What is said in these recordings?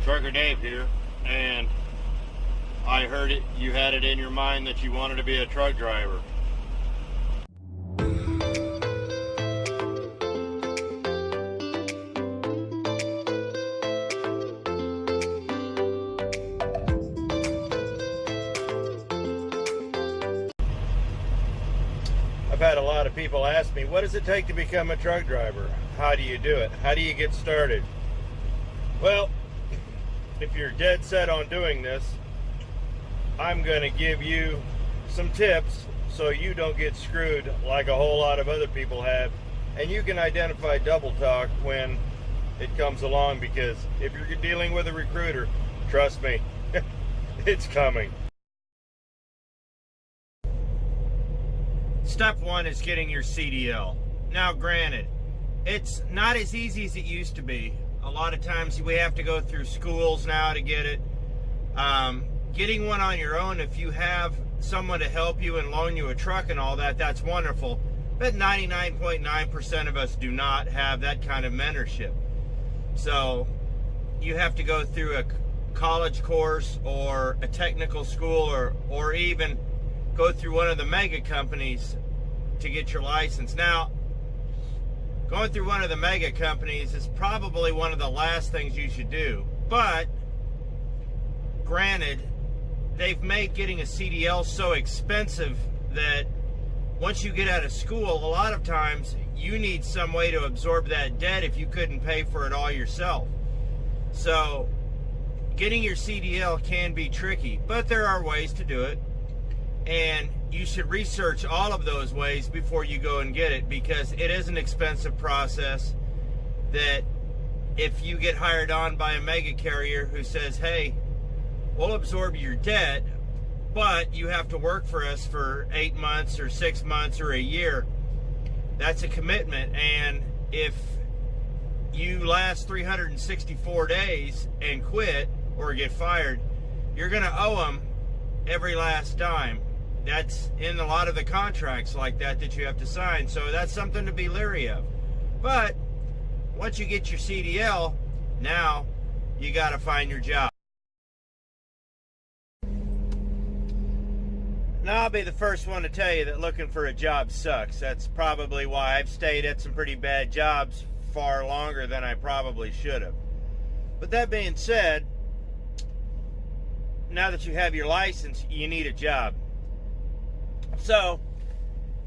Trucker Dave here, and I heard it. You had it in your mind that you wanted to be a truck driver. I've had a lot of people ask me, what does it take to become a truck driver? How do you do it? How do you get started? Well, if you're dead set on doing this, I'm going to give you some tips so you don't get screwed like a whole lot of other people have, and you can identify double talk when it comes along, because if you're dealing with a recruiter, trust me, it's coming. Step one is getting your CDL. Now, granted, it's not as easy as it used to be. A lot of times we have to go through schools now to get it. Getting one on your own, if you have someone to help you and loan you a truck and all that, that's wonderful. But 99.9% of us do not have that kind of mentorship. So you have to go through a college course or a technical school, or even go through one of the mega companies to get your license. Now, going through one of the mega companies is probably one of the last things you should do. But granted, they've made getting a CDL so expensive that once you get out of school, a lot of times you need some way to absorb that debt if you couldn't pay for it all yourself. So getting your CDL can be tricky, but there are ways to do it. And you should research all of those ways before you go and get it, because it is an expensive process that if you get hired on by a mega carrier who says, hey, we'll absorb your debt, but you have to work for us for 8 months or 6 months or a year, that's a commitment. And if you last 364 days and quit or get fired, you're going to owe them every last dime. That's in a lot of the contracts like that you have to sign. So that's something to be leery of. But once you get your CDL, now you got to find your job. Now, I'll be the first one to tell you that looking for a job sucks. That's probably why I've stayed at some pretty bad jobs far longer than I probably should have. But that being said, now that you have your license, you need a job. So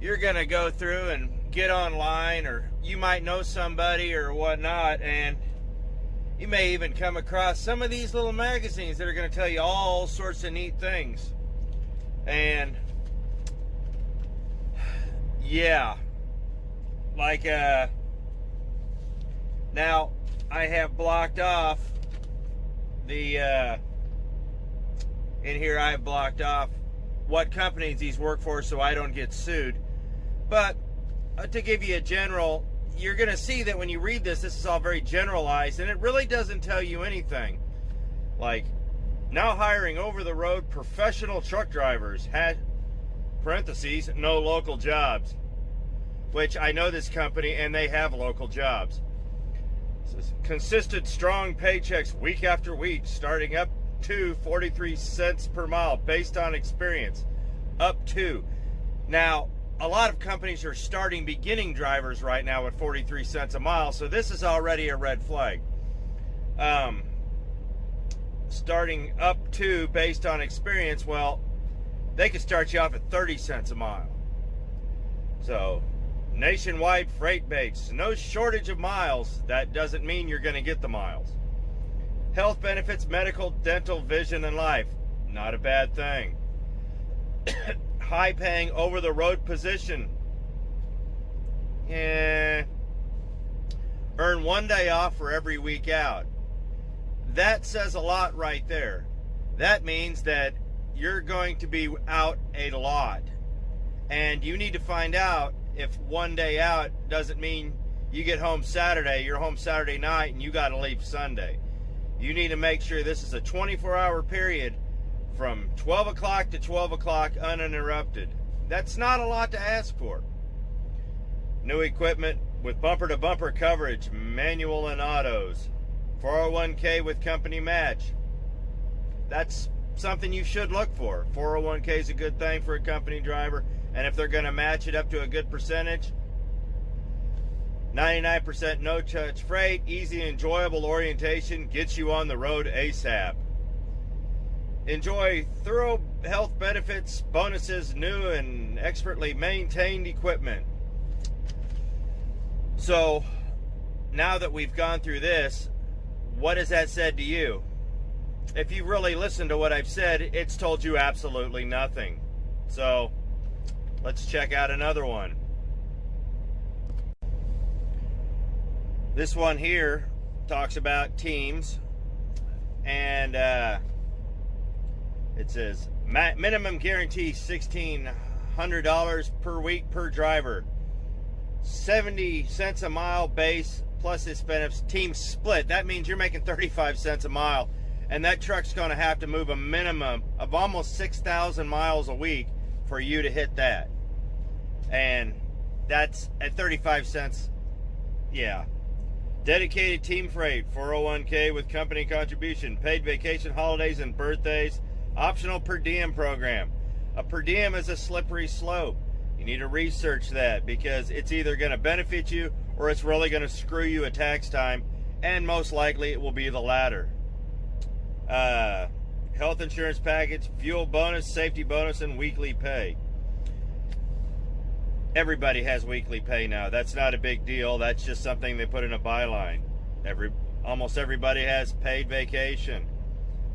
you're going to go through and get online, or you might know somebody or whatnot, and you may even come across some of these little magazines that are going to tell you all sorts of neat things. And yeah, like now I have blocked off the in here I have blocked off what companies these work for so I don't get sued. But to give you a general, you're going to see that when you read this is all very generalized, and it really doesn't tell you anything. Like, now hiring over-the-road professional truck drivers, parentheses, no local jobs. Which I know this company, and they have local jobs. Consistent, strong paychecks week after week, starting up to 43 cents per mile based on experience. Up to. Now, a lot of companies are starting beginning drivers right now at 43 cents a mile, so this is already a red flag. Starting up to based on experience, well, they could start you off at 30 cents a mile. So, nationwide freight rates, no shortage of miles. That doesn't mean you're going to get the miles. Health benefits, medical, dental, vision, and life. Not a bad thing. High paying over the road position. Earn 1 day off for every week out. That says a lot right there. That means that you're going to be out a lot. And you need to find out if 1 day out doesn't mean you get home Saturday, you're home Saturday night, and you got to leave Sunday. You need to make sure this is a 24-hour period from 12 o'clock to 12 o'clock uninterrupted. That's not a lot to ask for. New equipment with bumper-to-bumper coverage, manual and autos, 401k with company match. That's something you should look for. 401k is a good thing for a company driver, and if they're going to match it up to a good percentage, 99% no-touch freight, easy and enjoyable orientation, gets you on the road ASAP. Enjoy thorough health benefits, bonuses, new and expertly maintained equipment. So, now that we've gone through this, what has that said to you? If you really listened to what I've said, it's told you absolutely nothing. So, let's check out another one. This one here talks about teams, and it says minimum guarantee $1,600 per week per driver, 70 cents a mile base plus incentives. Team split. That means you're making 35 cents a mile, and that truck's going to have to move a minimum of almost 6,000 miles a week for you to hit that, and that's at 35 cents. Yeah. Dedicated team freight, 401k with company contribution, paid vacation, holidays, and birthdays, optional per diem program. A per diem is a slippery slope. You need to research that because it's either going to benefit you or it's really going to screw you at tax time, and most likely it will be the latter. Health insurance package, fuel bonus, safety bonus, and weekly pay. Everybody has weekly pay now. That's not a big deal. That's just something they put in a byline. Almost everybody has paid vacation.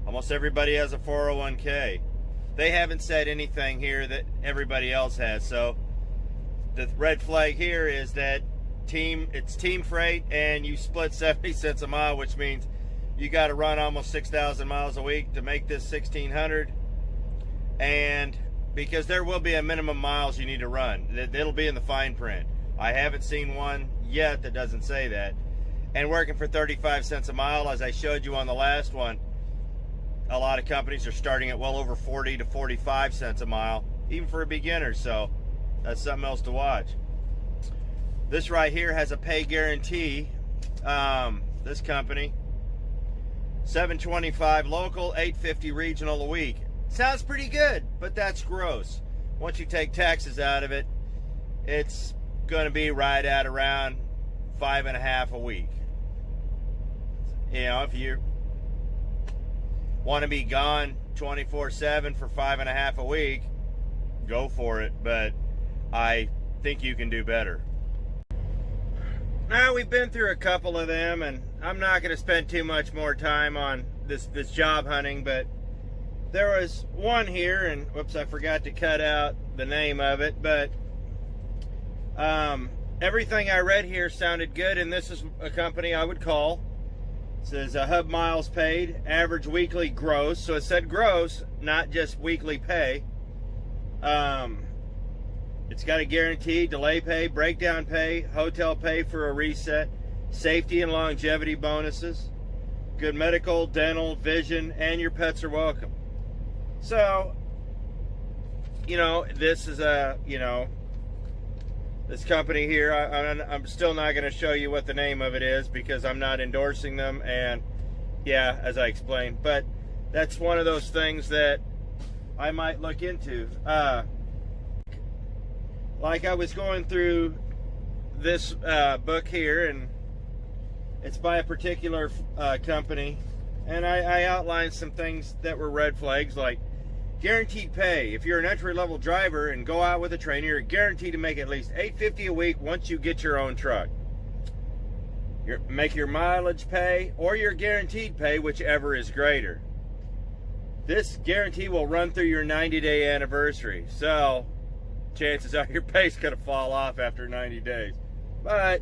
Almost everybody has a 401k. They haven't said anything here that everybody else has. So the red flag here is that it's team freight, and you split 70 cents a mile, which means you got to run almost 6,000 miles a week to make this 1,600. And because there will be a minimum miles you need to run. It'll be in the fine print. I haven't seen one yet that doesn't say that. And working for 35 cents a mile, as I showed you on the last one, a lot of companies are starting at well over 40 to 45 cents a mile, even for a beginner, so that's something else to watch. This right here has a pay guarantee. This company, $725 local, $850 regional a week. Sounds pretty good, but that's gross. Once you take taxes out of it, it's going to be right at around $5.50 a week. You know, if you want to be gone 24/7 for $5.50 a week, go for it. But I think you can do better. Now, we've been through a couple of them, and I'm not going to spend too much more time on this job hunting, but there was one here, and whoops, I forgot to cut out the name of it, but everything I read here sounded good, and this is a company I would call. It says hub miles paid, average weekly gross, so it said gross, not just weekly pay. It's got a guarantee, delay pay, breakdown pay, hotel pay for a reset, safety and longevity bonuses, good medical, dental, vision, and your pets are welcome. So, you know, this is this company here, I'm still not going to show you what the name of it is because I'm not endorsing them, and yeah, as I explained, but that's one of those things that I might look into. Like I was going through this book here, and it's by a particular company, and I outlined some things that were red flags, like guaranteed pay. If you're an entry-level driver and go out with a trainer, you're guaranteed to make at least $850 a week once you get your own truck. Make your mileage pay or your guaranteed pay, whichever is greater. This guarantee will run through your 90-day anniversary, so chances are your pay's going to fall off after 90 days. But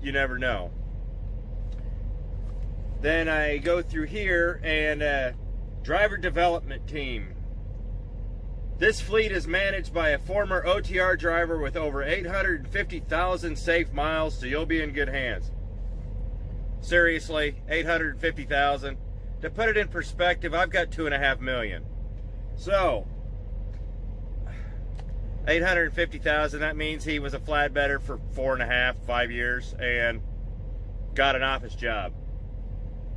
you never know. Then I go through here, and driver development team. This fleet is managed by a former OTR driver with over 850,000 safe miles, so you'll be in good hands. Seriously, 850,000. To put it in perspective, I've got 2.5 million. So, 850,000, that means he was a flatbedder for 4.5, 5 years, and got an office job.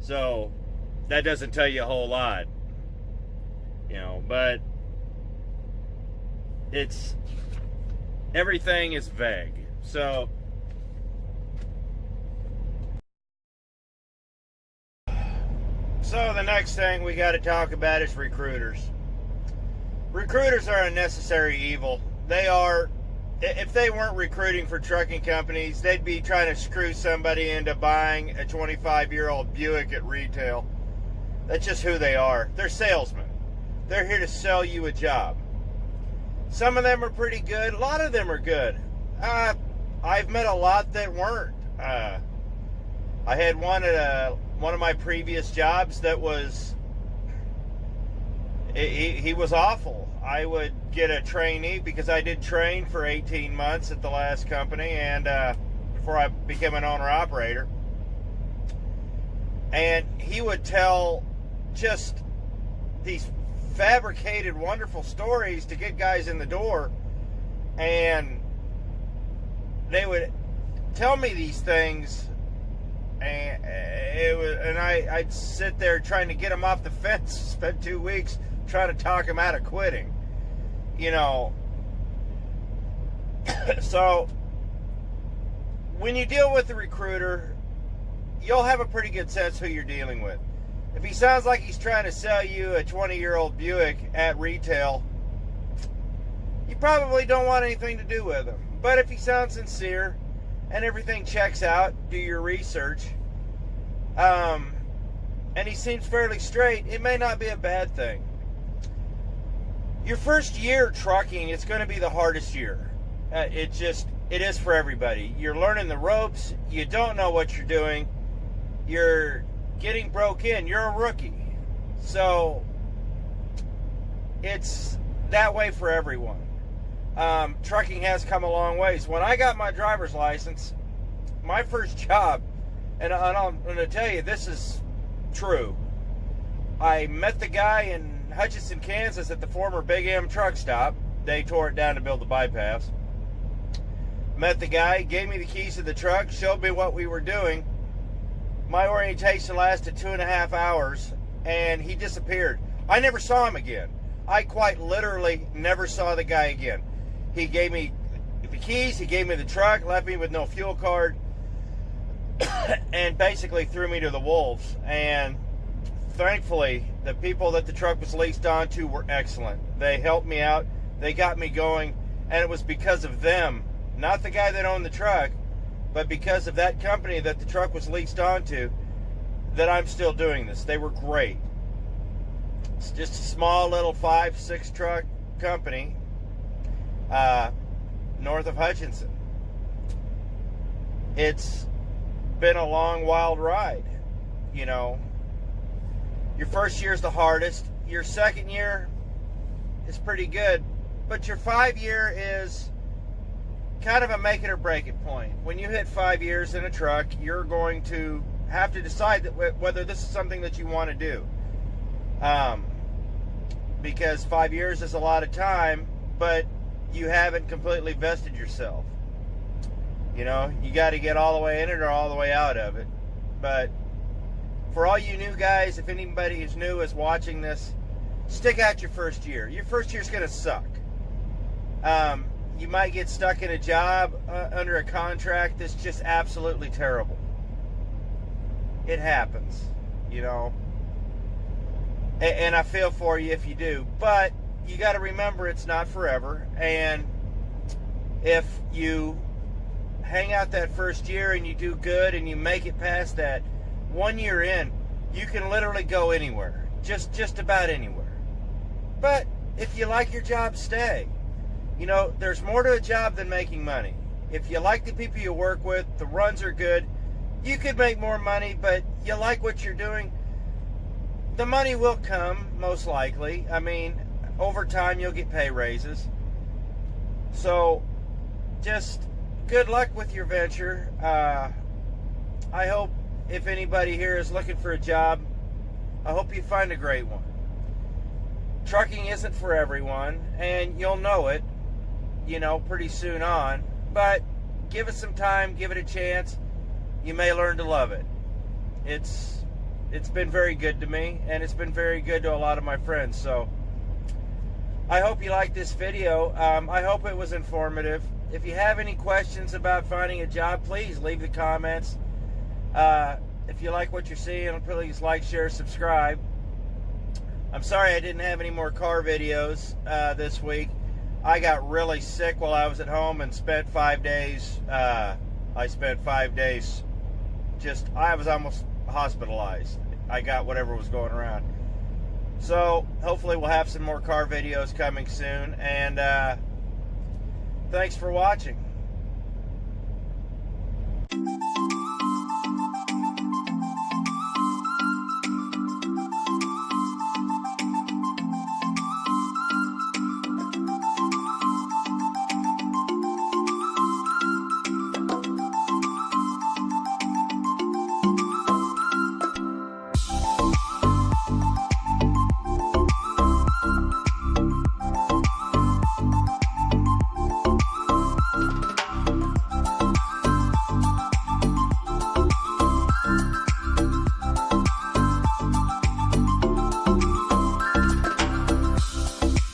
So that doesn't tell you a whole lot, but everything is vague. So the next thing we got to talk about is recruiters. Recruiters are a necessary evil. They are. If they weren't recruiting for trucking companies, they'd be trying to screw somebody into buying a 25-year-old Buick at retail. That's just who they are. They're salesmen. They're here to sell you a job. Some of them are pretty good. A lot of them are good. I've met a lot that weren't. I had one at one of my previous jobs that was... He was awful. I would get a trainee, because I did train for 18 months at the last company, and before I became an owner-operator. And he would tell just these fabricated, wonderful stories to get guys in the door. And they would tell me these things, and I'd sit there trying to get them off the fence. Spent 2 weeks trying to talk them out of quitting. So when you deal with the recruiter, you'll have a pretty good sense who you're dealing with. If he sounds like he's trying to sell you a 20-year-old Buick at retail, you probably don't want anything to do with him. But if he sounds sincere and everything checks out, do your research, and he seems fairly straight, it may not be a bad thing. Your first year trucking, it's going to be the hardest year. It is for everybody. You're learning the ropes. You don't know what you're doing. You're getting broke in. You're a rookie. So it's that way for everyone. Trucking has come a long ways. When I got my driver's license, my first job, and I'm going to tell you, this is true. I met the guy in Hutchinson, Kansas at the former Big M truck stop. They tore it down to build the bypass. Met the guy, gave me the keys to the truck, showed me what we were doing. My orientation lasted 2.5 hours, and he disappeared. I never saw him again. I quite literally never saw the guy again. He gave me the keys, he gave me the truck, left me with no fuel card, and basically threw me to the wolves. And thankfully, the people that the truck was leased onto were excellent. They helped me out. They got me going. And it was because of them, not the guy that owned the truck, but because of that company that the truck was leased onto, that I'm still doing this. They were great. It's just a small little 5-6 truck company north of Hutchinson. It's been a long, wild ride, Your first year is the hardest. Your second year is pretty good. But your 5-year is kind of a make it or break it point. When you hit 5 years in a truck, you're going to have to decide whether this is something that you want to do. Because 5 years is a lot of time, but you haven't completely vested yourself. You got to get all the way in it or all the way out of it. But for all you new guys, if anybody who's new is watching this, stick out your first year. Your first year's going to suck. You might get stuck in a job under a contract that's just absolutely terrible. It happens, And I feel for you if you do. But you got to remember it's not forever. And if you hang out that first year and you do good and you make it past that, 1 year in, you can literally go anywhere. Just about anywhere. But if you like your job, stay. There's more to a job than making money. If you like the people you work with, the runs are good, you could make more money, but you like what you're doing, the money will come, most likely. Over time, you'll get pay raises. So, just good luck with your venture. I hope if anybody here is looking for a job, I hope you find a great one. Trucking isn't for everyone, and you'll know it, pretty soon on. But give it some time, give it a chance. you may learn to love it. It's been very good to me, and it's been very good to a lot of my friends. So I hope you liked this video. I hope it was informative. If you have any questions about finding a job, please leave the comments. If you like what you're seeing, please like, share, subscribe. I'm sorry I didn't have any more car videos this week. I got really sick while I was at home and spent 5 days. I spent 5 days I was almost hospitalized. I got whatever was going around. So hopefully we'll have some more car videos coming soon. And thanks for watching.